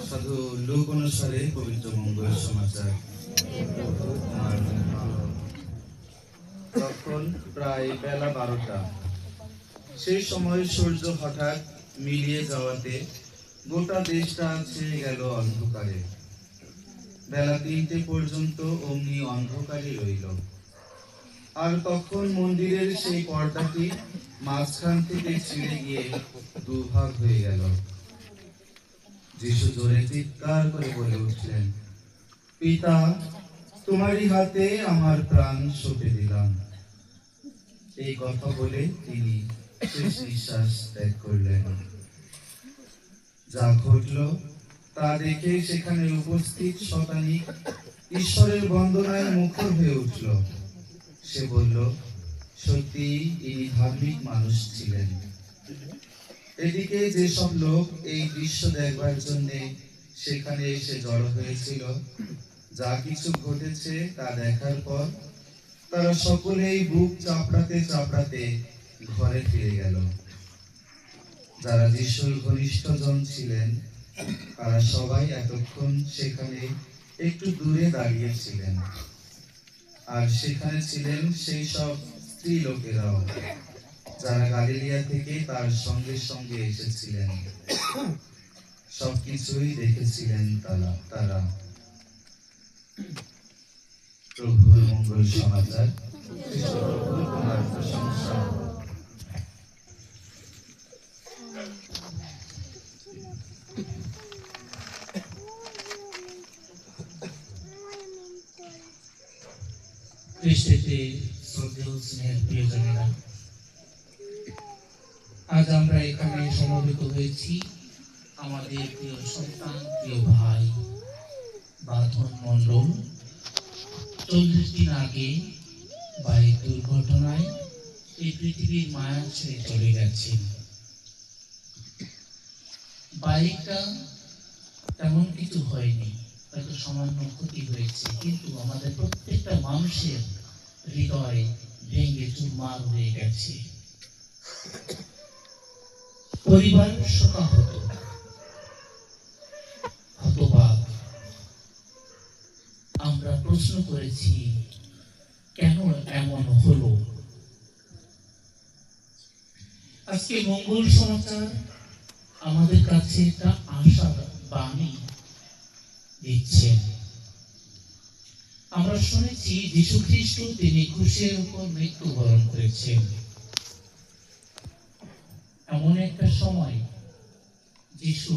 সাধু লোক অনুসারে পবিত্র মঙ্গল সমাচার। তখন প্রায় বেলা 12টা। সেই সময় সূর্য হঠাৎ মিলিয়ে যাওয়াতে গোটা দেশটা ছেয়ে গেল অন্ধকারে। বেলা 3টে পর্যন্ত অমনি অন্ধকারই রইল। আর তখন মন্দিরের সেই পর্দাটি মাঝখান থেকে ছিঁড়ে গিয়ে দুভাগ হয়ে গেল। যিশু জোরে চিৎকার করে বলে উঠলেন, পিতা, তোমারই হাতে আমার প্রাণ সঁপে দিলাম। এই কথা বলে তিনি শেষ নিঃশ্বাস ত্যাগ করলেন। যা ঘটল তা দেখে সেখানে উপস্থিত শতাধিক ঈশ্বরের বন্দনায় মুখর হয়ে উঠল। সে বলল, সত্যি ইনি ধার্মিক মানুষ ছিলেন। এদিকে যেসব লোক এই দৃশ্য দেখবার জন্য সেখানে এসে জড়ো হয়েছিল, যা কিছু ঘটেছে তা দেখার পর তারা সকলেই বুক চাপড়াতে চাপড়াতে ঘরে ফিরে গেল। যারা যিশুর ঘনিষ্ঠজন ছিলেন তারা সবাই এতক্ষণ সেখানে একটু দূরে দাঁড়িয়েছিলেন। আর সেখানে ছিলেন সেই সব স্ত্রী লোকেরাও, যারা গালিলিয়া থেকে তার সঙ্গে সঙ্গে এসেছিলেন। সবকিছুই দেখেছিলেন তারা। প্রভুর মঙ্গল সমাচার। তোমার প্রশংসা। খ্রিস্টে শ্রদ্ধেয় স্নেহের প্রিয়জনেরা, আজ আমরা এখানে সমবেত হয়েছি আমাদের প্রিয় সন্তান, প্রিয় ভাই বাঁধন মণ্ডল 40 দিন আগে বাইক দুর্ঘটনায় এই পৃথিবীর মায়া ছেড়ে চলে গেছেন। বাইকটা তেমন কিছু হয়নি, হয়তো সামান্য ক্ষতি হয়েছে, কিন্তু আমাদের প্রত্যেকটা মানুষের হৃদয় ভেঙে চুরমার হয়ে গেছে। পরিবার শোকাহত, হতবাক। আমরা প্রশ্ন করেছি, কেন এমন হলো? আজকে মঙ্গল সমাচার আমাদের কাছে একটা আশার বাণী দিচ্ছেন। আমরা শুনেছি যীশু খ্রিস্ট তিনি ক্রুশের উপর মৃত্যুবরণ করেছেন। এমন একটা সময় যীশু